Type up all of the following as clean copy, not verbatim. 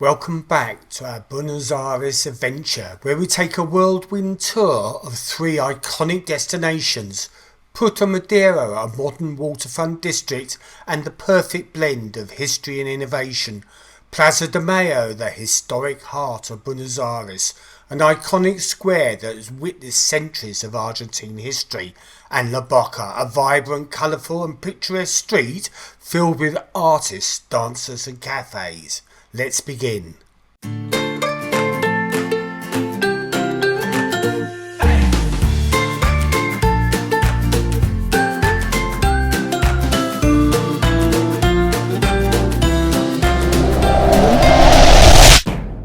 Welcome back to our Buenos Aires adventure, where we take a whirlwind tour of three iconic destinations: Puerto Madero, a modern waterfront district and the perfect blend of history and innovation; Plaza de Mayo, the historic heart of Buenos Aires, an iconic square that has witnessed centuries of Argentine history; and La Boca, a vibrant, colourful and picturesque street filled with artists, dancers and cafes. Let's begin.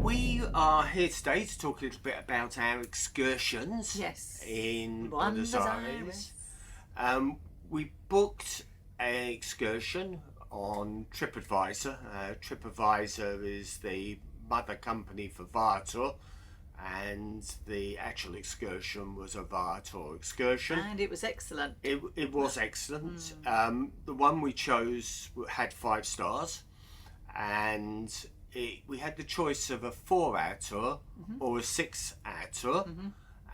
We are here today to talk a little bit about our excursions in Buenos Aires. We booked an excursion on Tripadvisor. Tripadvisor is the mother company for Viator, and the actual excursion was a Viator excursion. And it was excellent. It was excellent. The one we chose had 5 stars, and we had the choice of a 4-hour tour or a 6-hour tour,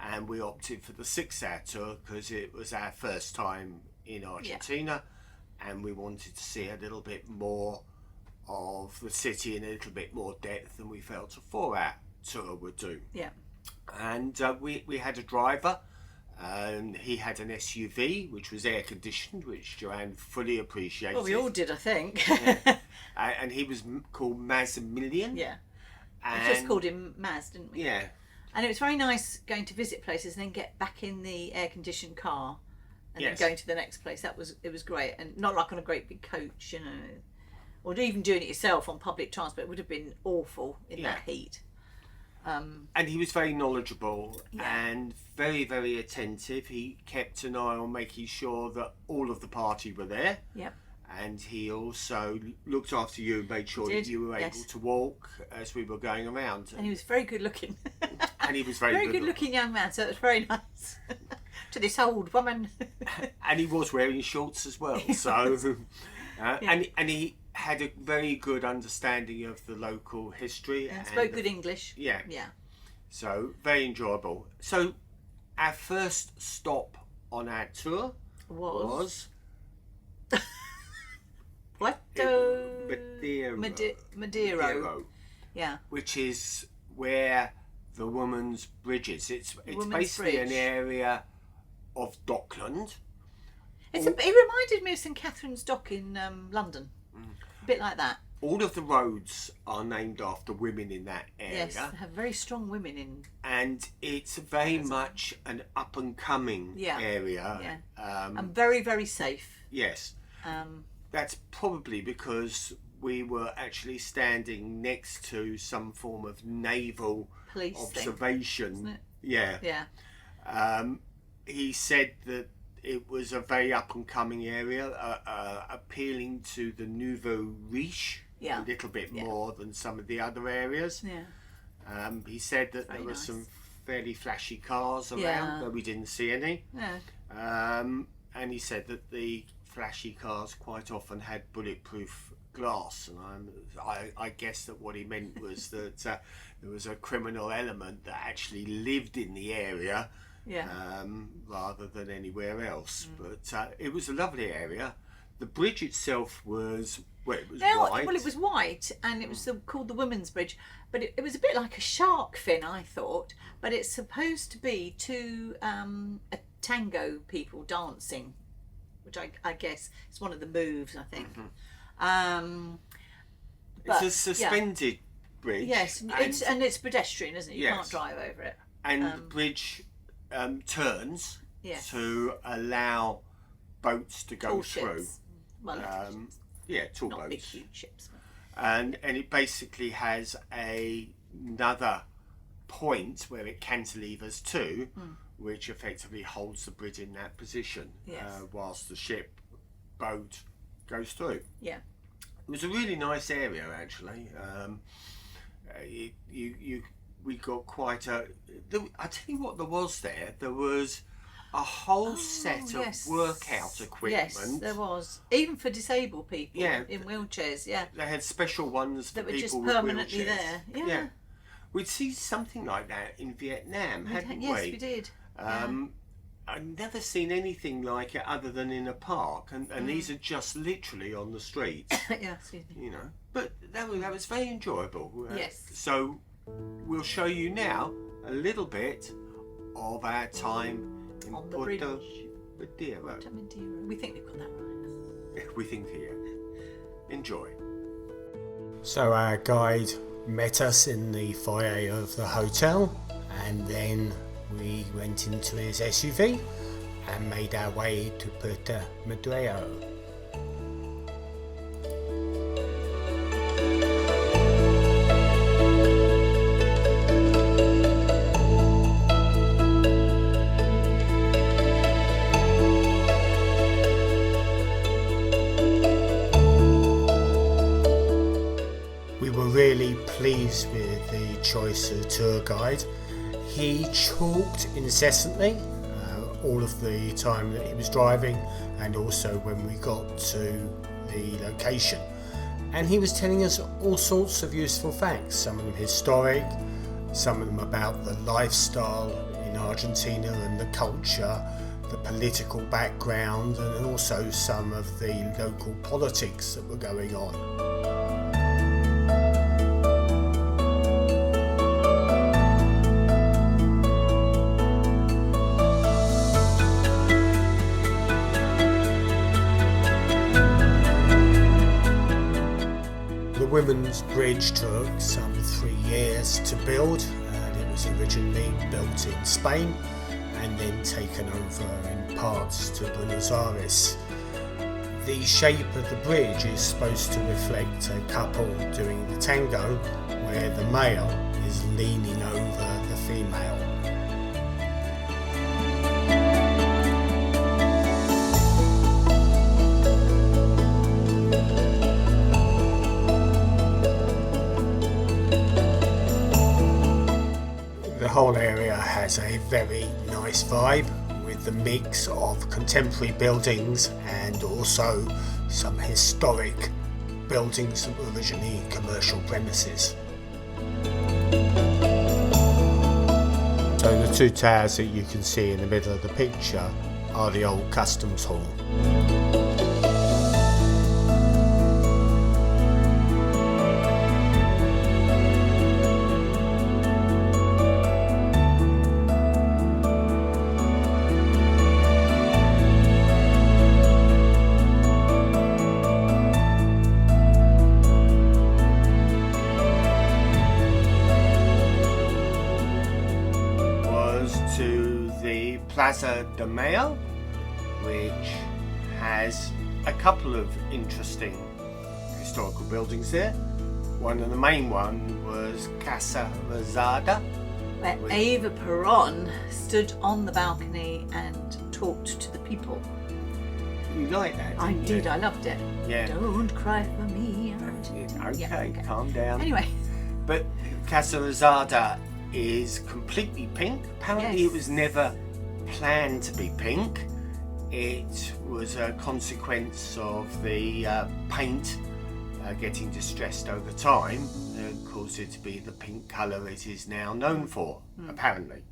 and we opted for the 6-hour tour because it was our first time in Argentina. And we wanted to see a little bit more of the city in a little bit more depth than we felt a 4-hour tour would do. Yeah. And we had a driver, and he had an SUV which was air conditioned, which Joanne fully appreciated. Well, we all did, I think. Yeah. And he was called Maximilian. Yeah. And We just called him Maz, didn't we? Yeah. And it was very nice going to visit places and then get back in the air-conditioned car and then going to the next place. It was great, and not like on a great big coach, or even doing it yourself on public transport. It would have been awful in that heat. And he was very knowledgeable and very, very attentive. He kept an eye on making sure that all of the party were there. Yep. And he also looked after you and made sure that you were able to walk as we were going around. And he was very good looking. And he was very good looking young man, so it was very nice. To this old woman. And he was wearing shorts as well. So, and he had a very good understanding of the local history. And spoke good English. Yeah. Yeah. So, very enjoyable. So, our first stop on our tour was Puerto Madero. Yeah. Which is where the Women's Bridge is. It's basically Bridge. an area of dockland. It reminded me of St Catherine's Dock in London. A bit like that. All of the roads are named after women in that area. Yes, they have very strong women in. And it's very much an up and coming area. Yeah. And very, very safe. Yes. That's probably because we were actually standing next to some form of naval police observation. Isn't it? Yeah. Yeah. He said that it was a very up and coming area, appealing to the nouveau riche a little bit more than some of the other areas. Yeah. He said that there were some fairly flashy cars around, though we didn't see any. Yeah. And he said that the flashy cars quite often had bulletproof glass, and I guess that what he meant was that there was a criminal element that actually lived in the area. Rather than anywhere else. But it was a lovely area. The bridge itself was white. Well, it was white, and it was called the Women's Bridge, but it was a bit like a shark fin, I thought. But it's supposed to be two a tango people dancing, which I guess is one of the moves, I think. It's a suspended bridge. Yes, it's pedestrian, isn't it? You can't drive over it. And the bridge turns to allow boats to go through. Ships. Well, tall not boats. big, huge ships. And it basically has another point where it cantilevers to, which effectively holds the bridge in that position whilst the boat goes through. Yeah. It was a really nice area, actually. We got quite a. I tell you what, there was a whole set yes. of workout equipment. Yes, there was. Even for disabled people in wheelchairs, They had special ones for that were people just with permanently wheelchairs. there. Yeah. We'd see something like that in Vietnam, hadn't we? Yes, we did. I've never seen anything like it other than in a park, and these are just literally on the streets. Yeah, excuse me. You know, but that was very enjoyable. Yes. So we'll show you now a little bit of our time in On the Puerto bridge. Madero. We think we've got that right. We think here. Enjoy. So our guide met us in the foyer of the hotel, and then we went into his SUV and made our way to Puerto Madero. We were really pleased with the choice of tour guide. He talked incessantly all of the time that he was driving, and also when we got to the location. And he was telling us all sorts of useful facts, some of them historic, some of them about the lifestyle in Argentina and the culture, the political background, and also some of the local politics that were going on. The Women's Bridge took some 3 years to build, and it was originally built in Spain and then taken over in parts to Buenos Aires. The shape of the bridge is supposed to reflect a couple doing the tango, where the male is leaning over the female. The whole area has a very nice vibe with the mix of contemporary buildings and also some historic buildings that were originally commercial premises. So the two towers that you can see in the middle of the picture are the old customs hall. Plaza de Mayo, which has a couple of interesting historical buildings there. One of the main ones was Casa Rosada, where Eva Peron stood on the balcony and talked to the people. You like that? I did. You? I loved it. Yeah. Don't cry for me. Okay, calm down. Anyway. But Casa Rosada is completely pink. Apparently it was never planned to be pink. It was a consequence of the paint getting distressed over time that caused it to be the pink colour it is now known for, apparently.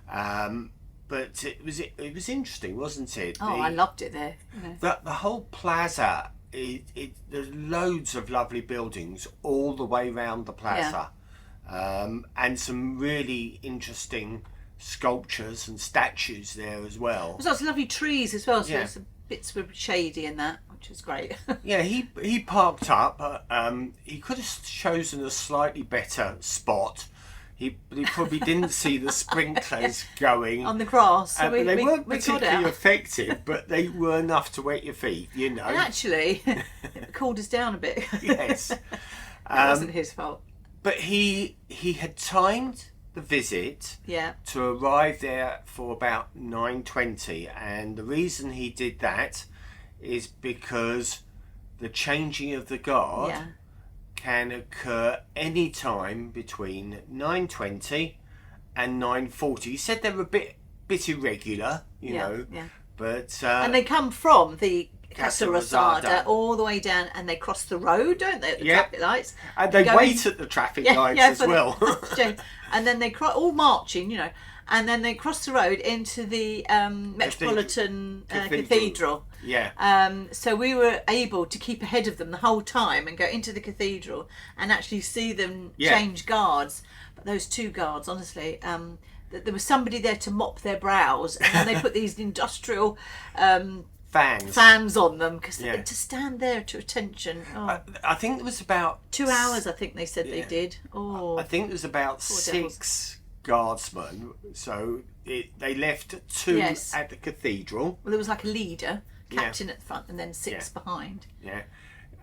But it was interesting, wasn't it? I loved it there. The whole plaza, there's loads of lovely buildings all the way around the plaza, and some really interesting sculptures and statues there as well. There's lots of lovely trees as well, so some bits were shady in that, which was great. Yeah, he parked up. He could have chosen a slightly better spot. He probably didn't see the sprinklers going on the grass. So they weren't particularly effective, but they were enough to wet your feet, you know. And actually, it cooled us down a bit. Yes, it wasn't his fault. But he had timed the visit to arrive there for about 9:20, and the reason he did that is because the changing of the guard can occur any time between 9:20 and 9:40. He said they're a bit bit irregular, you know. Yeah. But and they come from the Casa Rosada Rosada all the way down, and they cross the road, don't they, at the traffic lights? And they wait at the traffic lights as well. And then they all marching, you know, and then they cross the road into the Metropolitan Cathedral. Yeah. So we were able to keep ahead of them the whole time and go into the cathedral and actually see them change guards. But those two guards, honestly, there was somebody there to mop their brows, and then they put these industrial fans on them, because to stand there to attention. I think it was about 2 hours. I think they said they did. I think it was about 6 guardsmen. So they left 2 at the cathedral. Well, there was like a leader, captain at the front, and then 6 behind. Yeah,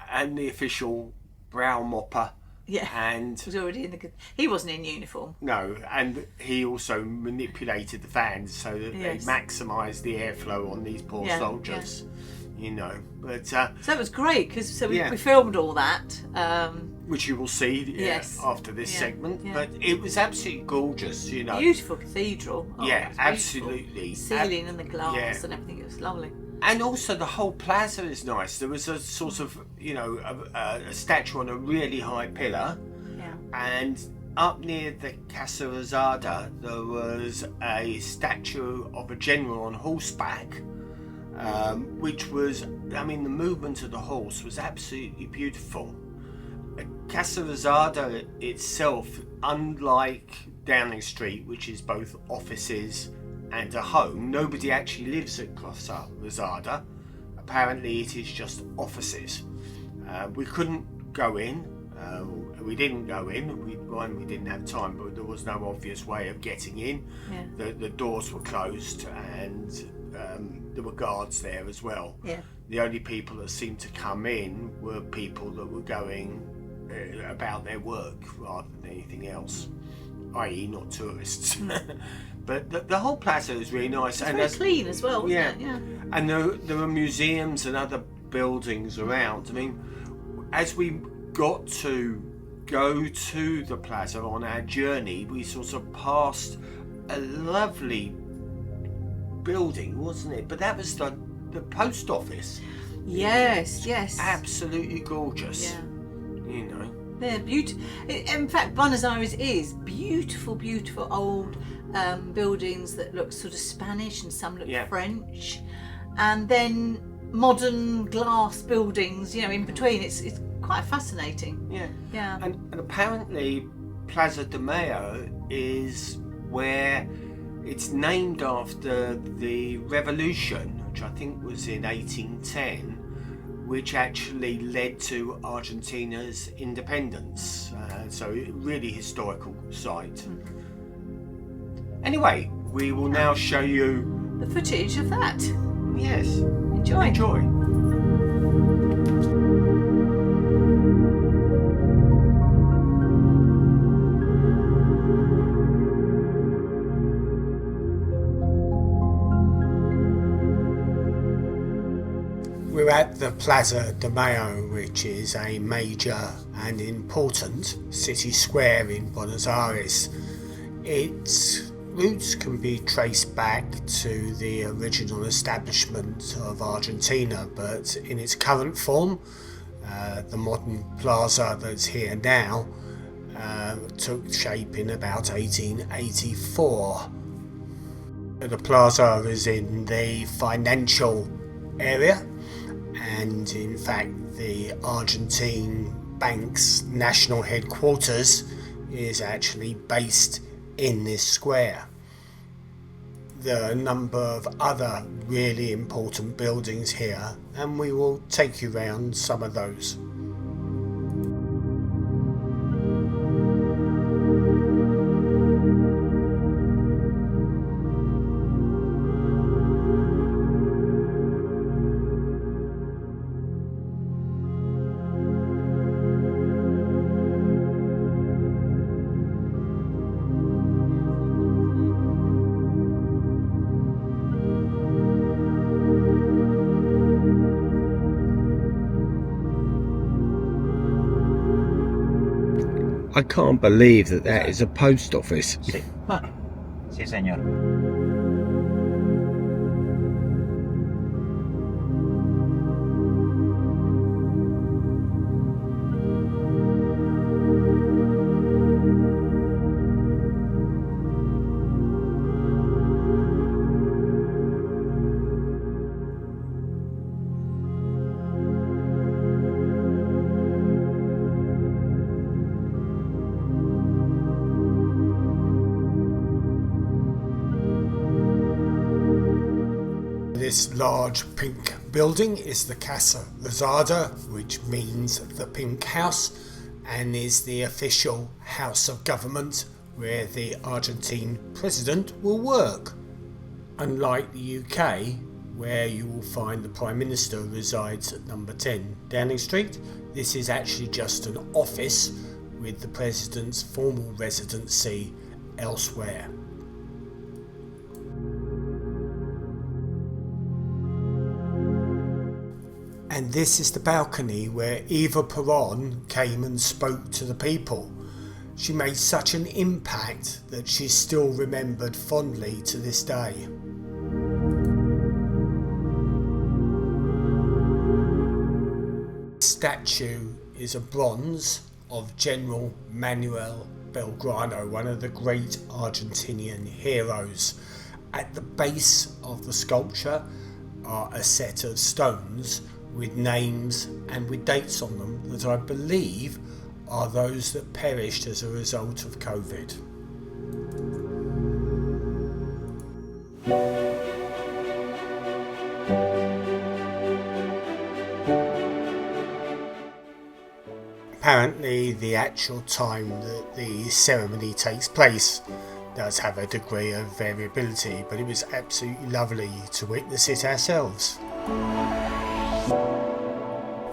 and the official brow mopper. Yeah, and was already he wasn't in uniform. No, and he also manipulated the fans so that they maximised the airflow on these poor soldiers. You know, but so it was great, because we filmed all that, which you will see after this segment. But it was absolutely gorgeous. You know, beautiful cathedral. Absolutely. The ceiling and the glass and everything. It was lovely. And also the whole plaza is nice. There was a sort of, you know, a statue on a really high pillar. Yeah. And up near the Casa Rosada, there was a statue of a general on horseback, which was, I mean, the movement of the horse was absolutely beautiful. Casa Rosada itself, unlike Downing Street, which is both offices and a home, nobody actually lives at Casa Rosada. Apparently it is just offices. We couldn't go in. We didn't go in. We didn't have time, but there was no obvious way of getting in. The doors were closed, and there were guards there as well. The only people that seemed to come in were people that were going about their work rather than anything else, i.e. not tourists. But the whole plaza is really nice. It's very clean as well, wasn't it? And there were museums and other buildings around. I mean, as we got to go to the plaza on our journey, we sort of passed a lovely building, wasn't it? But that was the post office. Yes. Absolutely gorgeous. Yeah. You know. They're beautiful. In fact, Buenos Aires is beautiful, beautiful old buildings that look sort of Spanish, and some look French, and then modern glass buildings, you know, in between. It's quite fascinating. Yeah. And apparently Plaza de Mayo is where it's named after the revolution, which I think was in 1810, which actually led to Argentina's independence. So really historical site. Anyway, we will now show you the footage of that. Yes. Enjoy. We're at the Plaza de Mayo, which is a major and important city square in Buenos Aires. Its roots can be traced back to the original establishment of Argentina, but in its current form, the modern plaza that's here now took shape in about 1884. The plaza is in the financial area, and in fact the Argentine bank's national headquarters is actually based in this square. There are a number of other really important buildings here, and we will take you round some of those. I can't believe that is a post office. Sí, sí señor. This large pink building is the Casa Rosada, which means the pink house, and is the official house of government where the Argentine president will work. Unlike the UK, where you will find the Prime Minister resides at number 10 Downing Street, this is actually just an office with the President's formal residency elsewhere. And this is the balcony where Eva Peron came and spoke to the people. She made such an impact that she's still remembered fondly to this day. This statue is a bronze of General Manuel Belgrano, one of the great Argentinian heroes. At the base of the sculpture are a set of stones with names and with dates on them that I believe are those that perished as a result of COVID. Apparently the actual time that the ceremony takes place does have a degree of variability, but it was absolutely lovely to witness it ourselves.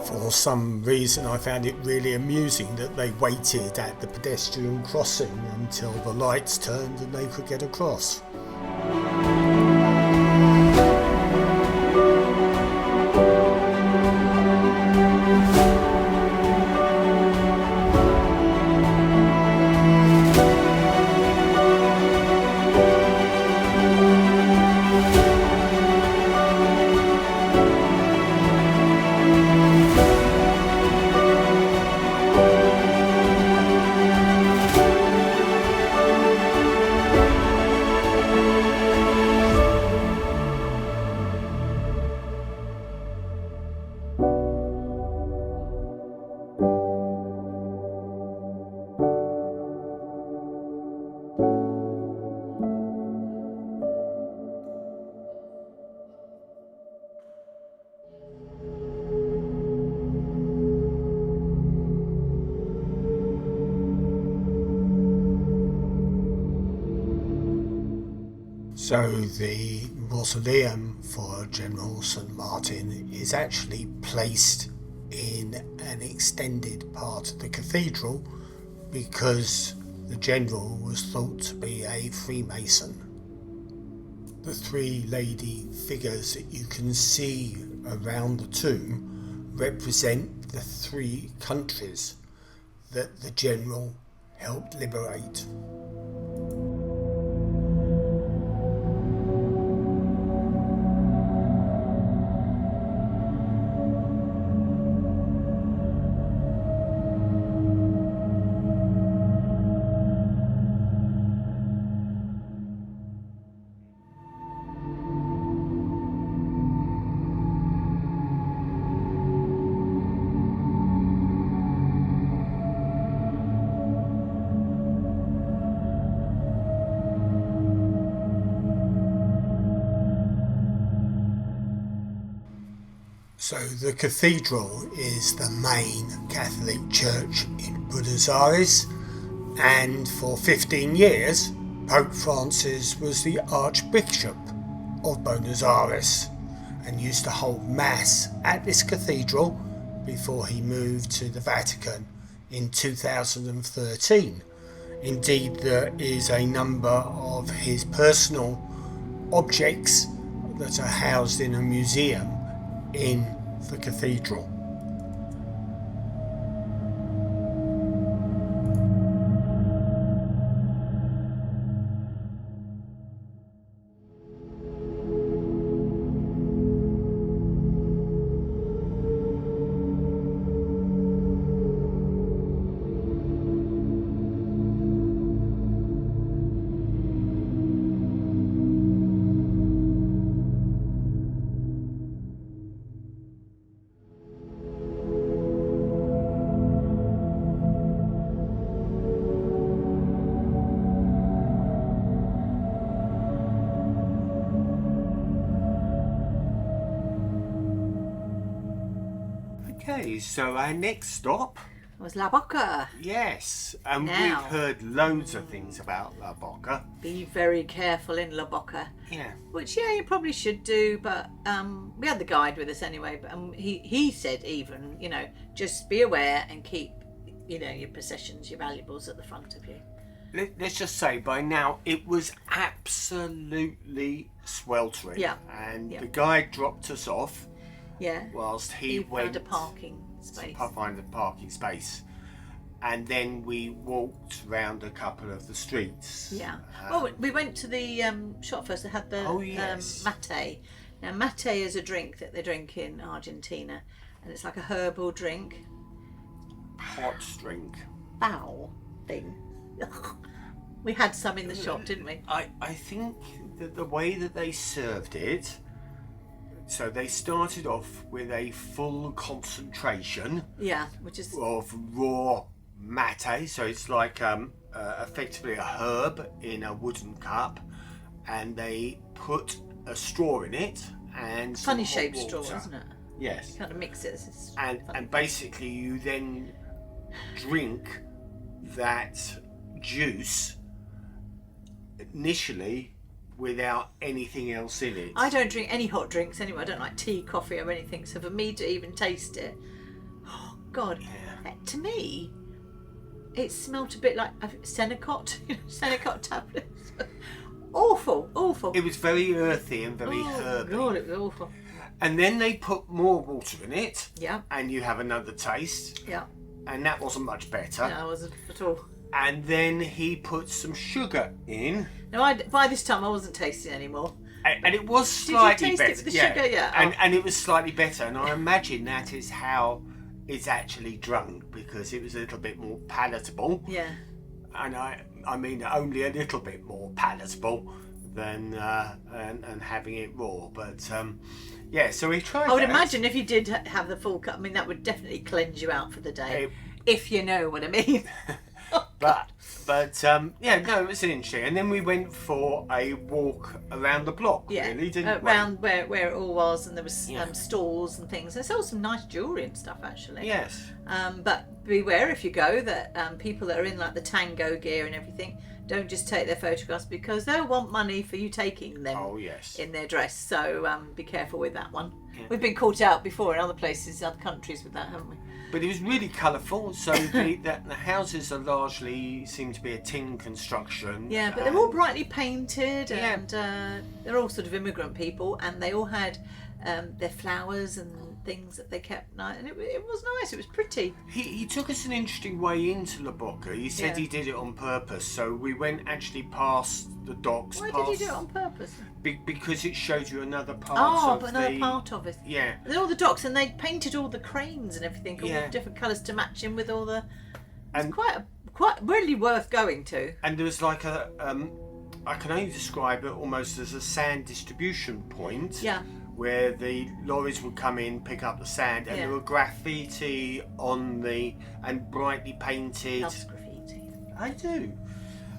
For some reason I found it really amusing that they waited at the pedestrian crossing until the lights turned and they could get across. So the mausoleum for General St. Martin is actually placed in an extended part of the cathedral because the general was thought to be a Freemason. The three lady figures that you can see around the tomb represent the three countries that the general helped liberate. So the cathedral is the main Catholic church in Buenos Aires, and for 15 years Pope Francis was the Archbishop of Buenos Aires and used to hold Mass at this cathedral before he moved to the Vatican in 2013. Indeed, there is a number of his personal objects that are housed in a museum in the cathedral. Okay, so our next stop, It was La Boca. yes, and Now. we've heard loads of things about La Boca. Be very careful in La Boca. Yeah. Which, yeah, you probably should do, but we had the guide with us anyway. But he said even, just be aware and keep, your possessions, your valuables at the front of you. Let's just say by now it was absolutely sweltering. Yeah. And Yeah. the guide dropped us off Yeah. whilst he Found went a parking space. to find a parking space. And then we walked round a couple of the streets. Yeah. Well, we went to the shop first. They had the yes. mate. Now, mate is a drink that they drink in Argentina, and it's like a herbal drink. Hot drink. Foul thing. We had some in the shop, didn't we? I think that the way that they served it, so they started off with a full concentration Yeah, which is of raw mate, so it's like effectively a herb in a wooden cup, and they put a straw in it and some funny hot shaped straw, water. isn't it? Yes. Kind of mix it. It's And funny. basically you then drink that juice initially without anything else in it. I don't drink any hot drinks anyway. I don't like tea, coffee, or anything. So for me to even taste it, oh God, to me, it smelt a bit like Senecot, Senecot tablets. Awful. It was very earthy and very herby. God, it was awful. And then they put more water in it, Yeah, and you have another taste, yeah. and that wasn't much better. No, I wasn't at all. And then he put some sugar in, No, by this time I wasn't tasting anymore. and it was Did you slightly taste better. it with the sugar? Yeah. And it was slightly better, and I imagine that is how it's actually drunk, because it was a little bit more palatable. Yeah. And I mean only a little bit more palatable than and having it raw. But yeah, so we tried. I would that. imagine if you did have the full cup, I mean, that would definitely cleanse you out for the day, if you know what I mean. But yeah, no, it was interesting. And then we went for a walk around the block. Yeah, Really, didn't we? around where it all was, and there was Yeah. stalls and things. They sold some nice jewellery and stuff actually. Yes. But beware if you go that people that are in like the tango gear and everything don't just take their photographs, because they'll want money for you taking them Oh yes. in their dress. So be careful with that one. Yeah. We've been caught out before in other places, other countries with that, haven't we? But it was really colourful. So the houses are largely seem to be a tin construction. Yeah, but they're all brightly painted, Yeah. and they're all sort of immigrant people, and they all had their flowers and things that they kept nice, and it was nice. It was pretty. He took us an interesting way into La Boca. He said Yeah. he did it on purpose. So we went actually past the docks. Why past, did you do it on purpose? Because it showed you another part Oh, of but another the... part of it. Yeah. And all the docks, and they painted all the cranes and everything, all Yeah. different colours to match in with all the. It's And- quite really worth going to. And there was like a... I can only describe it almost as a sand distribution point. Yeah. Where the lorries would come in, pick up the sand, and Yeah. there were graffiti on the... and brightly painted... Loves graffiti. I do.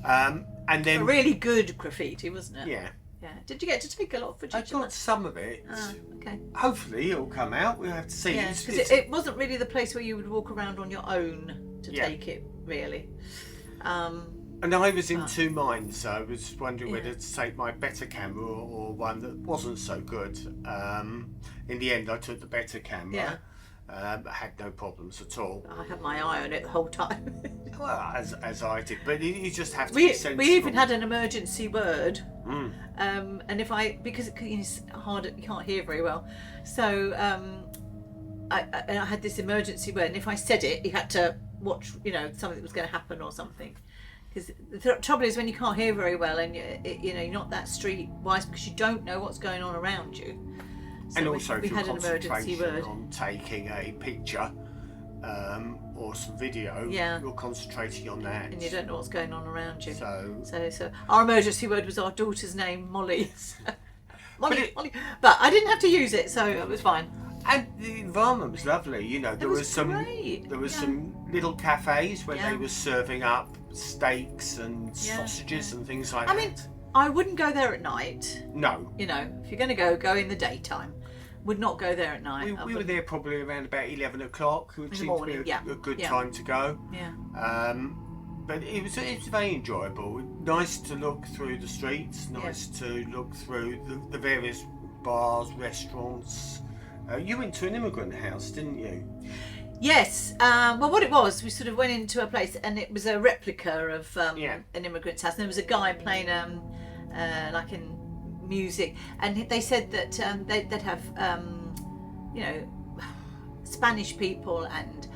And then... A really good graffiti, wasn't it? Yeah. Yeah. Did you get to take a lot of footage? I of got that? some of it. Ah, okay. Hopefully it'll come out. We'll have to see. Yeah, It's- because it's- it wasn't really the place where you would walk around on your own to Yeah. take it, really. And I was in two minds, so I was wondering Yeah. whether to take my better camera or one that wasn't so good. In the end, I took the better camera. Yeah. Had no problems at all. I had my eye on it the whole time. Well, as I did, but you just have to we be sensible. even had an emergency word, Mm. and if because it's hard, you can't hear very well, so I had this emergency word, and if I said it, you had to watch, something that was going to happen or something. Because the trouble is when you can't hear very well, and you're not that street wise, because you don't know what's going on around you. So And also, we if you're had an emergency concentration word. on taking a picture or some video, Yeah. you're concentrating on that. And you don't know what's going on around you. So So our emergency word was our daughter's name, Molly. Molly, But Molly. But I didn't have to use it, so it was fine. And the environment was lovely, there was was some great, there was yeah. some little cafes where Yeah. they were serving up steaks and Yeah, sausages and things like I that. mean, I wouldn't go there at night. No. If you're going to go in the daytime. Would not go there at night. We were there probably around about 11 o'clock, which seemed morning, to be yeah. a good Yeah. time to go. Yeah. But it was very enjoyable. Nice to look through the streets. Nice to look through the various bars, restaurants. You went to an immigrant house, didn't you? Yes. Well, what it was, we sort of went into a place, and it was a replica of an immigrant's house. And there was a guy playing like in music, and they said that they'd have Spanish people and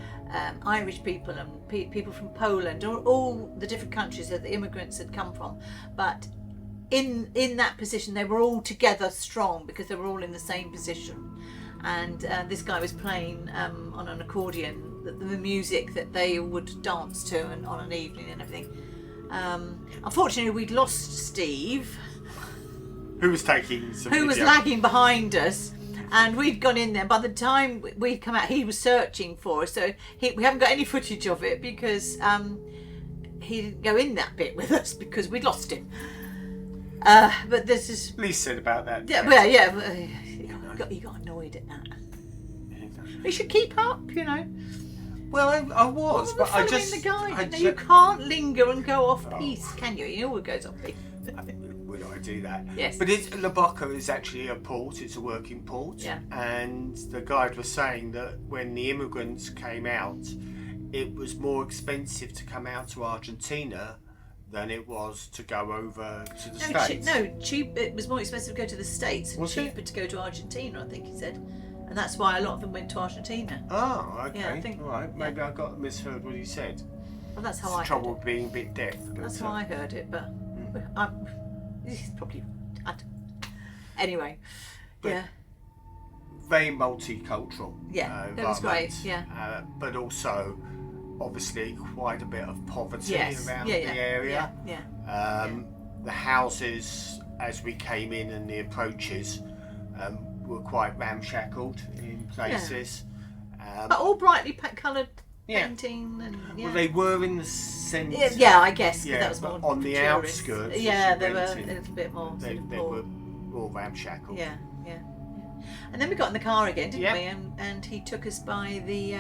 Irish people and people from Poland, or all the different countries that the immigrants had come from, but in that position they were all together strong because they were all in the same position. And this guy was playing on an accordion the music that they would dance to and on an evening and everything. Unfortunately, we'd lost Steve, who was taking some who was video. lagging behind us, and we'd gone in there. By the time we'd come out, he was searching for us, so we haven't got any footage of it because he didn't go in that bit with us because we'd lost him. But this is... Lee said about that. Yeah, well, yeah. He got annoyed at that. We should keep up, Well, I was, but I just... the guide. You can't linger and go off piste, can you? You always goes off piste. Would I do that? Yes. But La Boca is actually a port. It's a working port. Yeah. And the guide was saying that when the immigrants came out, it was more expensive to come out to Argentina than it was to go over to the States. Cheap. It was more expensive to go to the States and cheaper to go to Argentina, I think he said. And that's why a lot of them went to Argentina. Oh, okay. Yeah, I think, all right. Maybe I got misheard what he said. Well, that's how It's I trouble heard it. being a bit deaf. That's how I heard it, but it's probably... Anyway, But yeah. Very multicultural. Yeah, that was great, environment, yeah. But also, obviously, quite a bit of poverty around yeah, the area. Yeah. The houses, as we came in, and the approaches were quite ramshackled in places. But all brightly coloured Yeah. painting and Well, they were in the centre. Yeah, I guess 'cause Yeah, that was but more on the tourist. outskirts. Yeah, as you they were went a in, little bit more. They sort of were all ramshackled. Yeah. And then we got in the car again, didn't Yeah. we? And he took us by the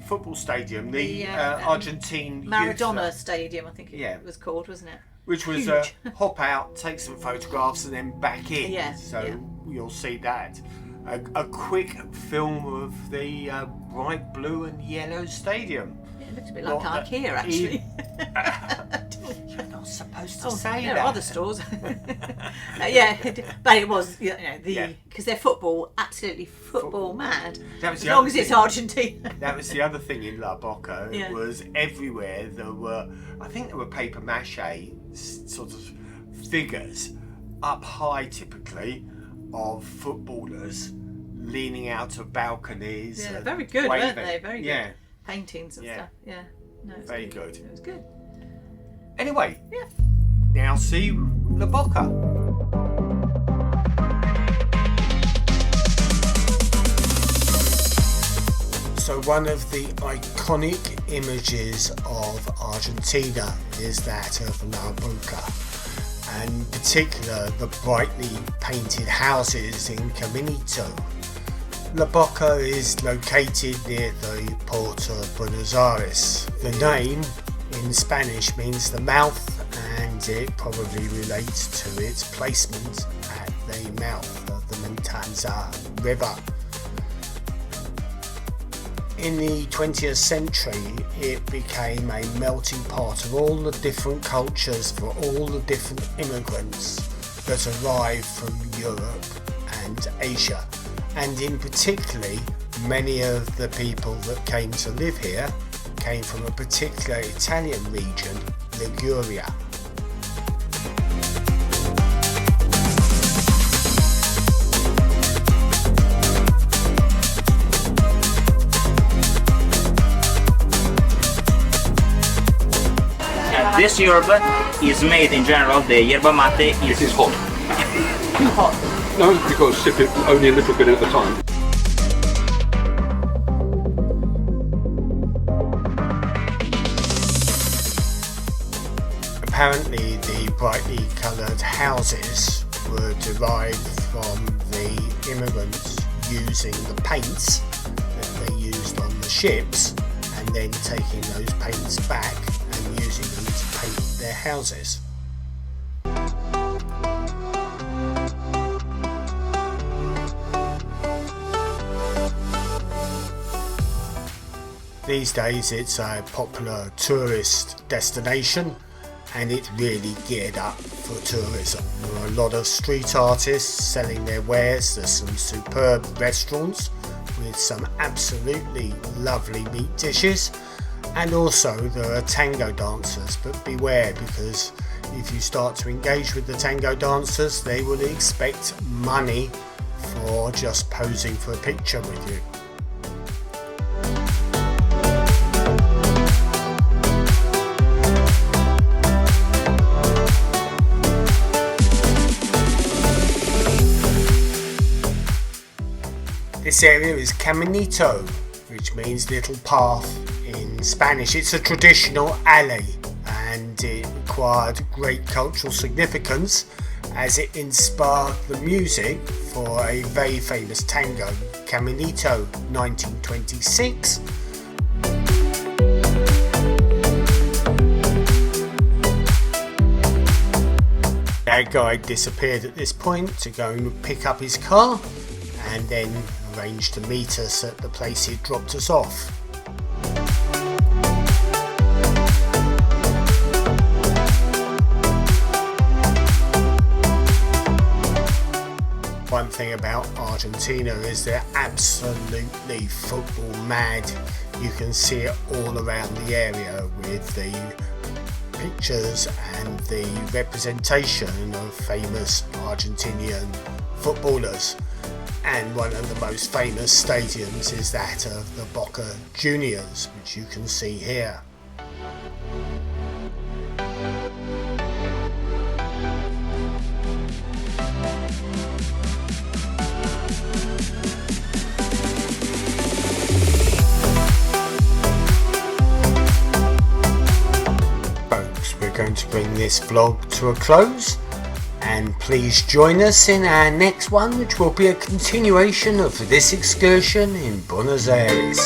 Football stadium, the The, Argentine Maradona Youth, Stadium, I think it was called, wasn't it? which was Huge. hop out, take some photographs, and then back in. Yeah, So yeah. you'll see that. A quick film of the bright blue and yellow stadium. Yeah, it looked a bit like Not that IKEA, actually. You're not supposed to Oh, say there that. are other stores. But it was, because they're football, absolutely football mad. That was As the long other as it's thing. Argentina. That was the other thing in La Boca. Yeah. It was everywhere. I think there were paper mache sort of figures up high, typically, of footballers leaning out of balconies. Yeah, and very good, waving. weren't they? Very good. Yeah. Paintings and Yeah. stuff. Yeah. No, it was Very good. It was good. Anyway, Yeah. now see La Boca. So one of the iconic images of Argentina is that of La Boca, and in particular the brightly painted houses in Caminito. La Boca is located near the port of Buenos Aires. The name in Spanish means the mouth, and it probably relates to its placement at the mouth of the Matanza River. In the 20th century, it became a melting pot of all the different cultures for all the different immigrants that arrived from Europe and Asia. And in particularly, many of the people that came to live here came from a particular Italian region, Liguria. This yerba is made in general, the yerba mate It is hot. Too hot. No, you've got to sip it only a little bit at a time. Apparently, the brightly coloured houses were derived from the immigrants using the paints that they used on the ships and then taking those paints back and using them to paint their houses. These days it's a popular tourist destination and it's really geared up for tourism. There are a lot of street artists selling their wares. There's some superb restaurants with some absolutely lovely meat dishes, and also there are tango dancers, but beware, because if you start to engage with the tango dancers, they will expect money for just posing for a picture with you. This area is Caminito, which means little path in Spanish. It's a traditional alley and it acquired great cultural significance as it inspired the music for a very famous tango, Caminito 1926. Our guide disappeared at this point to go and pick up his car and then arranged to meet us at the place he'd dropped us off. One thing about Argentina is they're absolutely football mad. You can see it all around the area with the pictures and the representation of famous Argentinian footballers. And one of the most famous stadiums is that of the Boca Juniors, which you can see here. Folks, we're going to bring this vlog to a close. And please join us in our next one, which will be a continuation of this excursion in Buenos Aires.